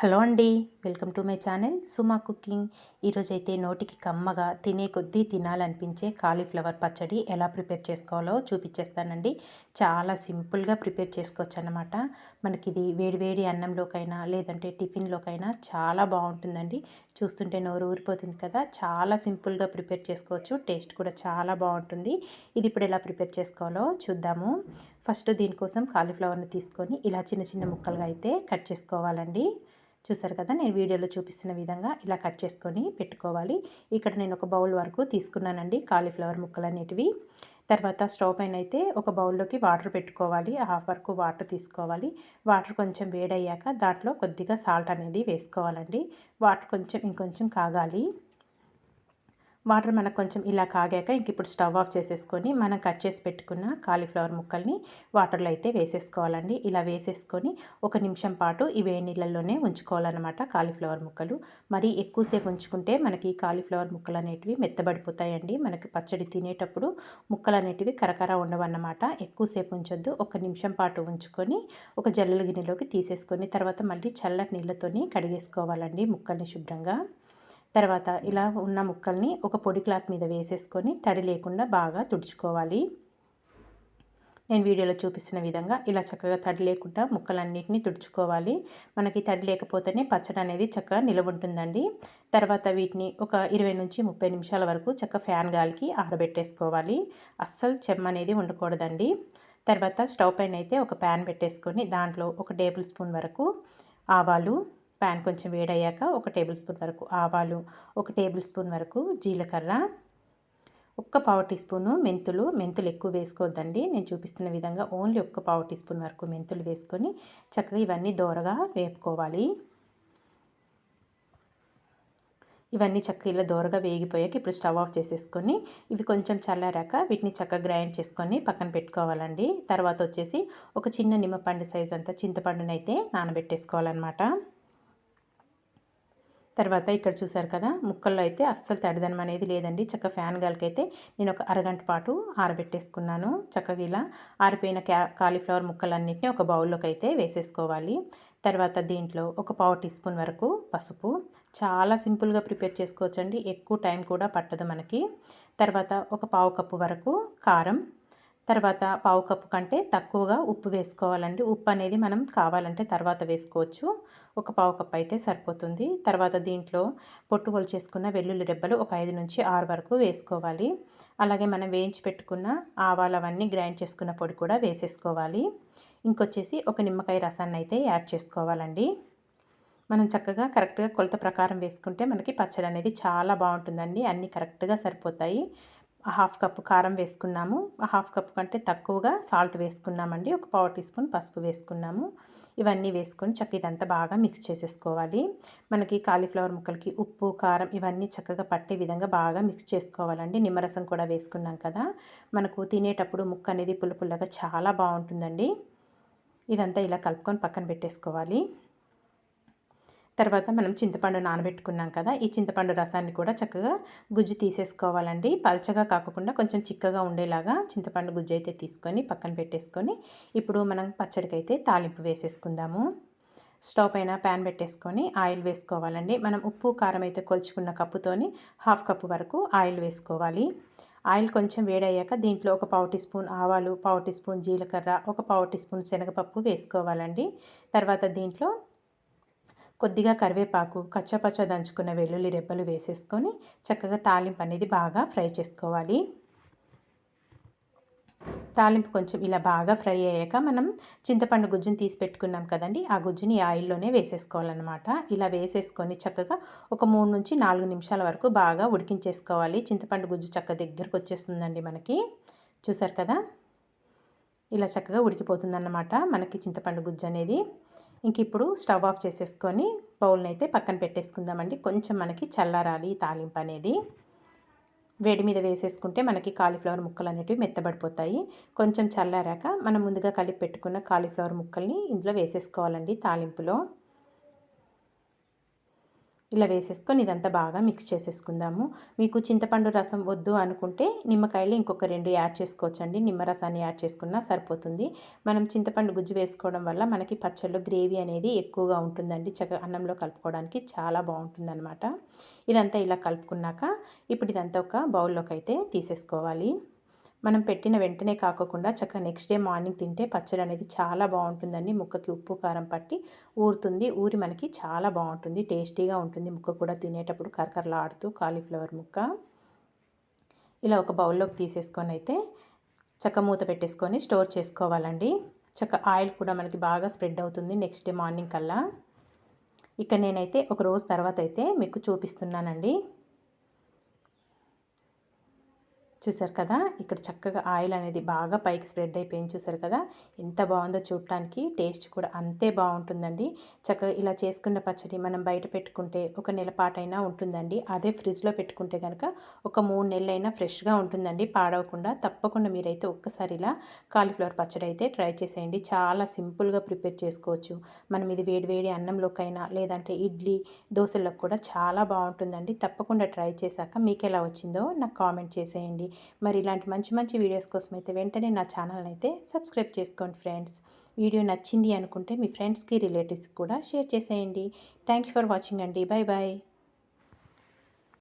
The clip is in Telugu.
హలో అండి. Welcome to my channel Suma cooking. ఈరోజైతే నోటికి కమ్మగా తినే కొద్దీ తినాలనిపించే కాలీఫ్లవర్ పచ్చడి ఎలా ప్రిపేర్ చేసుకోవాలో చూపించేస్తానండి. చాలా సింపుల్గా ప్రిపేర్ చేసుకోవచ్చు అన్నమాట. మనకిది వేడివేడి అన్నంలోకైనా లేదంటే టిఫిన్లోకైనా చాలా బాగుంటుందండి. చూస్తుంటే నోరు ఊరిపోతుంది కదా. చాలా సింపుల్గా ప్రిపేర్ చేసుకోవచ్చు. టేస్ట్ కూడా చాలా బాగుంటుంది. ఇది ఇప్పుడు ఎలా ప్రిపేర్ చేసుకోవాలో చూద్దాము. ఫస్ట్ దీనికోసం కాలీఫ్లవర్ని తీసుకొని ఇలా చిన్న చిన్న ముక్కలుగా అయితే కట్ చేసుకోవాలండి. చూసారు కదా, నేను వీడియోలో చూపిస్తున్న విధంగా ఇలా కట్ చేసుకొని పెట్టుకోవాలి. ఇక్కడ నేను ఒక బౌల్ వరకు తీసుకున్నానండి కాలీఫ్లవర్ ముక్కలు అనేటివి. తర్వాత స్టవ్ పైన అయితే ఒక బౌల్లోకి వాటర్ పెట్టుకోవాలి. హాఫ్ వరకు వాటర్ తీసుకోవాలి. వాటర్ కొంచెం వేడయ్యాక దాంట్లో కొద్దిగా సాల్ట్ అనేది వేసుకోవాలండి. వాటర్ కొంచెం ఇంకొంచెం కాగాలి. వాటర్ మనకు కొంచెం ఇలా కాగాక ఇంక ఇప్పుడు స్టవ్ ఆఫ్ చేసేసుకొని మనం కట్ చేసి పెట్టుకున్న కాలీఫ్లవర్ ముక్కల్ని వాటర్లో అయితే వేసేసుకోవాలండి. ఇలా వేసేసుకొని ఒక నిమిషం పాటు ఈ వేడి నీళ్ళల్లోనే ఉంచుకోవాలన్నమాట. కాలీఫ్లవర్ ముక్కలు మరి ఎక్కువసేపు ఉంచుకుంటే మనకి కాలీఫ్లవర్ ముక్కలు అనేటివి మెత్తబడిపోతాయండి. మనకి పచ్చడి తినేటప్పుడు ముక్కలు అనేటివి కరకర ఉండవన్నమాట. ఎక్కువసేపు ఉంచొద్దు. ఒక నిమిషం పాటు ఉంచుకొని ఒక జల్లెల గిన్నెలోకి తీసేసుకొని తర్వాత మళ్ళీ చల్లటి నీళ్ళతోని కడిగేసుకోవాలండి ముక్కల్ని శుభ్రంగా. తర్వాత ఇలా ఉన్న ముక్కల్ని ఒక పొడి క్లాత్ మీద వేసేసుకొని తడి లేకుండా బాగా తుడుచుకోవాలి. నేను వీడియోలో చూపిస్తున్న విధంగా ఇలా చక్కగా తడి లేకుండా ముక్కలన్నిటిని తుడుచుకోవాలి. మనకి తడి లేకపోతేనే పచ్చడి అనేది చక్కగా నిలవ ఉంటుందండి. తర్వాత వీటిని ఒక 20 నుంచి 30 నిమిషాల వరకు చక్కగా ఫ్యాన్ గాలికి ఆరబెట్టేసుకోవాలి. అస్సలు చెమ్మ అనేది ఉండకూడదండి. తర్వాత స్టవ్ పైన అయితే ఒక ప్యాన్ పెట్టేసుకొని దాంట్లో ఒక టేబుల్ స్పూన్ వరకు ఆవాలు, ప్యాన్ కొంచెం వేడయ్యాక ఒక టేబుల్ స్పూన్ వరకు ఆవాలు, ఒక టేబుల్ స్పూన్ వరకు జీలకర్ర, ఒక్క పావు టీ స్పూను మెంతులు ఎక్కువ వేసుకోవద్దండి. నేను చూపిస్తున్న విధంగా ఓన్లీ ఒక్క పావు టీ స్పూన్ వరకు మెంతులు వేసుకొని చక్కగా ఇవన్నీ దోరగా వేపుకోవాలి. ఇవన్నీ చక్కగా ఇలా దోరగా వేగిపోయాక ఇప్పుడు స్టవ్ ఆఫ్ చేసేసుకొని ఇవి కొంచెం చల్లారాక వీటిని చక్కగా గ్రైండ్ చేసుకొని పక్కన పెట్టుకోవాలండి. తర్వాత వచ్చేసి ఒక చిన్న నిమ్మపండు సైజ్ అంతా చింతపండుని అయితే నానబెట్టేసుకోవాలన్నమాట. తర్వాత ఇక్కడ చూసారు కదా, ముక్కల్లో అయితే అస్సలు తడిదనం అనేది లేదండి. చక్కగా ఫ్యాన్ గాలికైతే నేను ఒక అరగంట పాటు ఆరబెట్టేసుకున్నాను. చక్కగా ఇలా ఆరిపోయిన కాలీఫ్లవర్ ముక్కలన్నింటినీ ఒక బౌల్లోకి అయితే వేసేసుకోవాలి. తర్వాత దీంట్లో ఒక పావు టీ స్పూన్ వరకు పసుపు. చాలా సింపుల్గా ప్రిపేర్ చేసుకోవచ్చండి. ఎక్కువ టైం కూడా పట్టదు మనకి. తర్వాత ఒక పావు కప్పు వరకు కారం. తర్వాత పావు కప్పు కంటే తక్కువగా ఉప్పు వేసుకోవాలండి. ఉప్పు అనేది మనం కావాలంటే తర్వాత వేసుకోవచ్చు. ఒక పావు కప్పు అయితే సరిపోతుంది. తర్వాత దీంట్లో పొట్టు ఒలిచేసుకున్న వెల్లుల్లి రెబ్బలు ఒక 5 నుంచి 6 వరకు వేసుకోవాలి. అలాగే మనం వేయించి పెట్టుకున్న ఆవాలు అవన్నీ గ్రైండ్ చేసుకున్న పొడి కూడా వేసేసుకోవాలి. ఇంకొచ్చేసి ఒక నిమ్మకాయ రసాన్ని అయితే యాడ్ చేసుకోవాలండి. మనం చక్కగా కరెక్ట్గా కొలత ప్రకారం వేసుకుంటే మనకి పచ్చడి అనేది చాలా బాగుంటుందండి. అన్నీ కరెక్ట్గా సరిపోతాయి. హాఫ్ కప్పు కారం వేసుకున్నాము. హాఫ్ కప్పు కంటే తక్కువగా సాల్ట్ వేసుకున్నామండి. ఒక పావు టీ స్పూన్ పసుపు వేసుకున్నాము. ఇవన్నీ వేసుకొని చక్కగా ఇదంతా బాగా మిక్స్ చేసేసుకోవాలి. మనకి కాలీఫ్లవర్ ముక్కలకి ఉప్పు, కారం ఇవన్నీ చక్కగా పట్టే విధంగా బాగా మిక్స్ చేసుకోవాలండి. నిమ్మరసం కూడా వేసుకున్నాం కదా, మనకు తినేటప్పుడు ముక్క అనేది పుల్ల పుల్లగా చాలా బాగుంటుందండి. ఇదంతా ఇలా కలుపుకొని పక్కన పెట్టేసుకోవాలి. తర్వాత మనం చింతపండు నానబెట్టుకున్నాం కదా, ఈ చింతపండు రసాన్ని కూడా చక్కగా గుజ్జు తీసేసుకోవాలండి. పల్చగా కాకుండా కొంచెం చిక్కగా ఉండేలాగా చింతపండు గుజ్జు అయితే తీసుకొని పక్కన పెట్టేసుకొని ఇప్పుడు మనం పచ్చడికైతే తాలింపు వేసేసుకుందాము. స్టవ్ పైన ప్యాన్ పెట్టేసుకొని ఆయిల్ వేసుకోవాలండి. మనం ఉప్పు కారం అయితే కొలుచుకున్న కప్పుతోని హాఫ్ కప్పు వరకు ఆయిల్ వేసుకోవాలి. ఆయిల్ కొంచెం వేడయ్యాక దీంట్లో ఒక పావు టీ స్పూన్ ఆవాలు, పావు టీ స్పూన్ జీలకర్ర, ఒక పావు టీ స్పూన్ శనగపప్పు వేసుకోవాలండి. తర్వాత దీంట్లో కొద్దిగా కరివేపాకు, కచ్చపచ్చ దంచుకున్న వెల్లుల్లి రెబ్బలు వేసేసుకొని చక్కగా తాలింపు అనేది బాగా ఫ్రై చేసుకోవాలి. తాలింపు కొంచెం ఇలా బాగా ఫ్రై అయ్యాక మనం చింతపండు గుజ్జుని తీసి పెట్టుకున్నాం కదండి, ఆ గుజ్జుని ఆయిల్లోనే వేసేసుకోవాలన్నమాట. ఇలా వేసేసుకొని చక్కగా ఒక 3 నుంచి 4 నిమిషాల వరకు బాగా ఉడికించేసుకోవాలి. చింతపండు గుజ్జు చక్కగా దగ్గరకు వచ్చేస్తుందండి మనకి. చూసారు కదా, ఇలా చక్కగా ఉడికిపోతుందన్నమాట మనకి చింతపండు గుజ్జు అనేది. ఇంక ఇప్పుడు స్టవ్ ఆఫ్ చేసేసుకొని బౌల్ని అయితే పక్కన పెట్టేసుకుందామండి. కొంచెం మనకి చల్లారాలి ఈ తాలింపు అనేది. వేడి మీద వేసేసుకుంటే మనకి కాలీఫ్లవర్ ముక్కలు అనేటివి మెత్తబడిపోతాయి. కొంచెం చల్లారాక మనం ముందుగా కలిపి పెట్టుకున్న కాలీఫ్లవర్ ముక్కల్ని ఇందులో వేసేసుకోవాలండి తాలింపులో. ఇలా వేసేసుకొని ఇదంతా బాగా మిక్స్ చేసేసుకుందాము. మీకు చింతపండు రసం వద్దు అనుకుంటే నిమ్మకాయలు ఇంకొక 2 యాడ్ చేసుకోవచ్చండి. నిమ్మరసాన్ని యాడ్ చేసుకున్నా సరిపోతుంది. మనం చింతపండు గుజ్జు వేసుకోవడం వల్ల మనకి పచ్చడిలో గ్రేవీ అనేది ఎక్కువగా ఉంటుందండి. చక్కగా అన్నంలో కలుపుకోవడానికి చాలా బాగుంటుందన్నమాట. ఇదంతా ఇలా కలుపుకున్నాక ఇప్పుడు ఇదంతా ఒక బౌల్లోకి అయితే తీసేసుకోవాలి. మనం పెట్టిన వెంటనే కాకోకుండా చక్కగా నెక్స్ట్ డే మార్నింగ్ తింటే పచ్చడి అనేది చాలా బాగుంటుందండి. ముక్కకి ఉప్పు కారం పట్టి ఊరుతుంది. ఊరి మనకి చాలా బాగుంటుంది, టేస్టీగా ఉంటుంది. ముక్క కూడా తినేటప్పుడు కరకరలాడుతూ కాలీఫ్లవర్ ముక్క. ఇలా ఒక బౌల్లోకి తీసేసుకొని అయితే చక్క మూత పెట్టేసుకొని స్టోర్ చేసుకోవాలండి. చక్క ఆయిల్ కూడా మనకి బాగా స్ప్రెడ్ అవుతుంది నెక్స్ట్ డే మార్నింగ్ కల్లా. ఇక్కడ నేనైతే ఒక రోజు తర్వాత అయితే మీకు చూపిస్తున్నానండి. చూసారు కదా, ఇక్కడ చక్కగా ఆయిల్ అనేది బాగా పైకి స్ప్రెడ్ అయిపోయింది. చూసారు కదా ఎంత బాగుందో, చూడటానికి టేస్ట్ కూడా అంతే బాగుంటుందండి. చక్కగా ఇలా చేసుకున్న పచ్చడి మనం బయట పెట్టుకుంటే ఒక నెల పాటైనా ఉంటుందండి. అదే ఫ్రిడ్జ్లో పెట్టుకుంటే కనుక ఒక 3 నెలలైనా ఫ్రెష్గా ఉంటుందండి, పాడవకుండా. తప్పకుండా మీరైతే ఒక్కసారి ఇలా కాలీఫ్లవర్ పచ్చడి అయితే ట్రై చేసేయండి. చాలా సింపుల్గా ప్రిపేర్ చేసుకోవచ్చు. మనం ఇది వేడి అన్నంలోకైనా లేదంటే ఇడ్లీ దోశలకు కూడా చాలా బాగుంటుందండి. తప్పకుండా ట్రై చేశాక మీకు ఎలా వచ్చిందో నాకు కామెంట్ చేసేయండి. మరి ఇలాంటి మంచి మంచి వీడియోస్ కోసం అయితే వెంటనే నా ఛానల్ని అయితే సబ్స్క్రైబ్ చేసుకోండి ఫ్రెండ్స్. వీడియో నచ్చింది అనుకుంటే మీ ఫ్రెండ్స్కి రిలేటివ్స్కి కూడా షేర్ చేసేయండి. థ్యాంక్ యూ ఫర్ వాచింగ్ అండి. Bye bye.